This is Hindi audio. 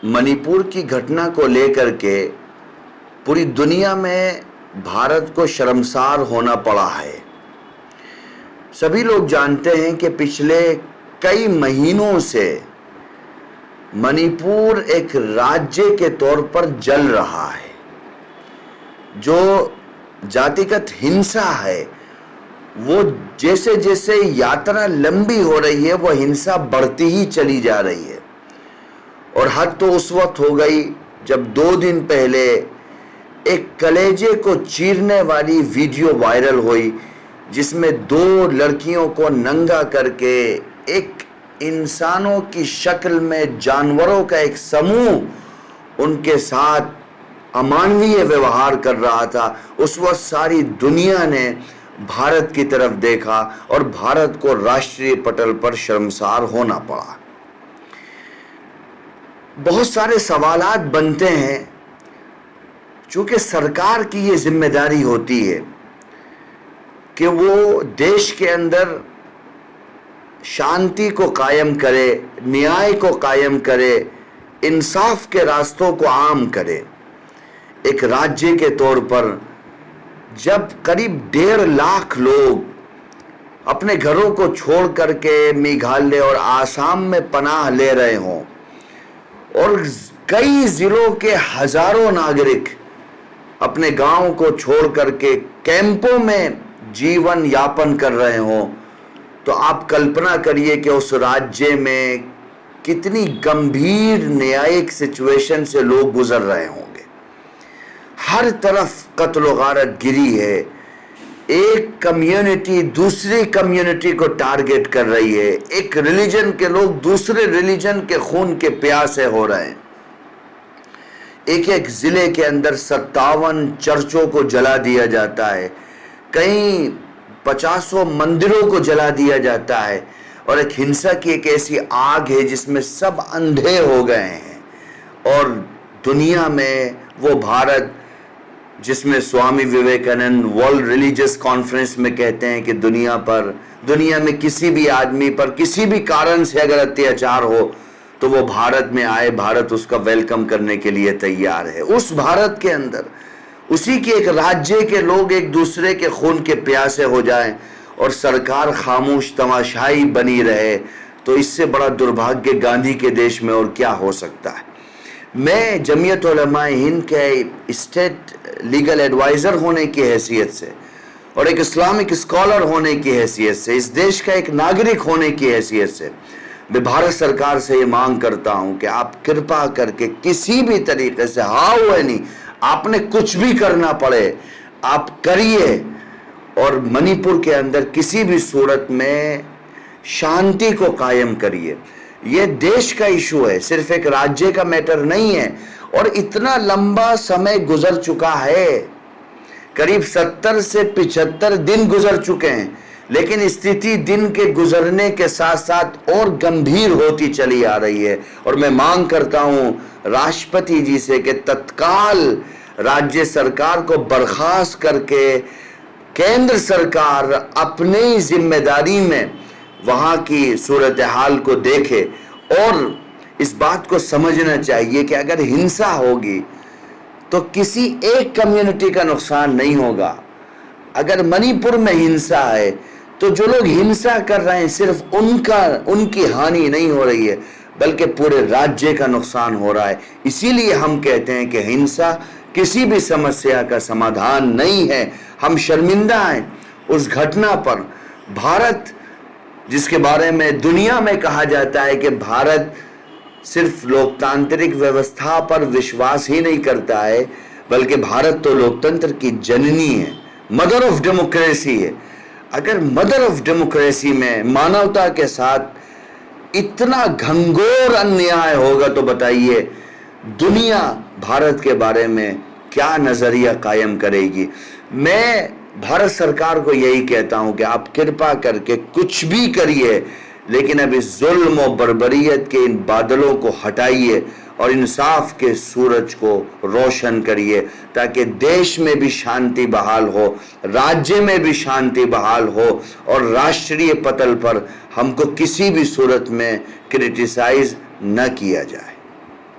मणिपुर की घटना को लेकर के पूरी दुनिया में भारत को शर्मसार होना पड़ा है। सभी लोग जानते हैं कि पिछले कई महीनों से मणिपुर एक राज्य के तौर पर जल रहा है। जो जातिगत हिंसा है वो जैसे जैसे यात्रा लंबी हो रही है वो हिंसा बढ़ती ही चली जा रही है। और हद तो उस वक्त हो गई जब 2 दिन पहले एक कलेजे को चीरने वाली वीडियो वायरल हुई जिसमें 2 लड़कियों को नंगा करके एक इंसानों की शक्ल में जानवरों का एक समूह उनके साथ अमानवीय व्यवहार कर रहा था। उस वक्त सारी दुनिया ने भारत की तरफ देखा और भारत को राष्ट्रीय पटल पर शर्मसार होना पड़ा। बहुत सारे सवालात बनते हैं। चूंकि सरकार की ये जिम्मेदारी होती है कि वो देश के अंदर शांति को कायम करे, न्याय को कायम करे, इंसाफ के रास्तों को आम करे। एक राज्य के तौर पर जब करीब 1.5 लाख लोग अपने घरों को छोड़ करके मेघालय और आसाम में पनाह ले रहे हों और कई जिलों के हजारों नागरिक अपने गांव को छोड़ करके कैंपों में जीवन यापन कर रहे हों, तो आप कल्पना करिए कि उस राज्य में कितनी गंभीर न्यायिक सिचुएशन से लोग गुजर रहे होंगे। हर तरफ कत्ल गारत गिरी है। एक कम्युनिटी दूसरी कम्युनिटी को टारगेट कर रही है। एक रिलीजन के लोग दूसरे रिलीजन के खून के प्यासे हो रहे हैं। एक एक जिले के अंदर 57 चर्चों को जला दिया जाता है, कई 50 मंदिरों को जला दिया जाता है और एक हिंसा की एक ऐसी आग है जिसमें सब अंधे हो गए हैं। और दुनिया में वो भारत जिसमें Swami Vivekananda world religious conference में कहते हैं कि दुनिया में किसी भी आदमी पर किसी भी कारण से अगर अत्याचार हो तो वो भारत में आए, भारत उसका वेलकम करने के लिए तैयार है। उस भारत के अंदर उसी के एक राज्य के लोग एक दूसरे के खून के प्यासे हो जाएं और सरकार खामोश तमाशाई बनी रहे, तो इससे बड़ा दुर्भाग्य गांधी के देश में और क्या हो सकता है। मैं जमीयत उलमाए हिंद के स्टेट लीगल एडवाइज़र होने की हैसियत से और एक इस्लामिक स्कॉलर होने की हैसियत से, इस देश का एक नागरिक होने की हैसियत से मैं भारत सरकार से ये मांग करता हूं कि आप कृपा करके किसी भी तरीके से, हाउ एनी, आपने कुछ भी करना पड़े आप करिए और मणिपुर के अंदर किसी भी सूरत में शांति को कायम करिए। ये देश का इशू है, सिर्फ एक राज्य का मैटर नहीं है। और इतना लंबा समय गुजर चुका है, करीब 70 से 75 दिन गुजर चुके हैं, लेकिन स्थिति दिन के गुजरने के साथ साथ और गंभीर होती चली आ रही है। और मैं मांग करता हूं राष्ट्रपति जी से कि तत्काल राज्य सरकार को बर्खास्त करके केंद्र सरकार अपनी जिम्मेदारी में वहां की सूरत हाल को देखे और इस बात को समझना चाहिए कि अगर हिंसा होगी तो किसी एक कम्युनिटी का नुकसान नहीं होगा। अगर मणिपुर में हिंसा है तो जो लोग हिंसा कर रहे हैं सिर्फ उनकी हानि नहीं हो रही है बल्कि पूरे राज्य का नुकसान हो रहा है। इसीलिए हम कहते हैं कि हिंसा किसी भी समस्या का समाधान नहीं है। हम शर्मिंदा हैं उस घटना पर। भारत जिसके बारे में दुनिया में कहा जाता है कि भारत सिर्फ लोकतांत्रिक व्यवस्था पर विश्वास ही नहीं करता है बल्कि भारत तो लोकतंत्र की जननी है, मदर ऑफ डेमोक्रेसी है। अगर मदर ऑफ डेमोक्रेसी में मानवता के साथ इतना घंघोर अन्याय होगा तो बताइए दुनिया भारत के बारे में क्या नजरिया कायम करेगी। मैं भारत सरकार को यही कहता हूं कि आप कृपा करके कुछ भी करिए, लेकिन अब इस जुल्म और बर्बरियत के इन बादलों को हटाइए और इंसाफ के सूरज को रोशन करिए ताकि देश में भी शांति बहाल हो, राज्य में भी शांति बहाल हो और राष्ट्रीय पटल पर हमको किसी भी सूरत में क्रिटिसाइज न किया जाए।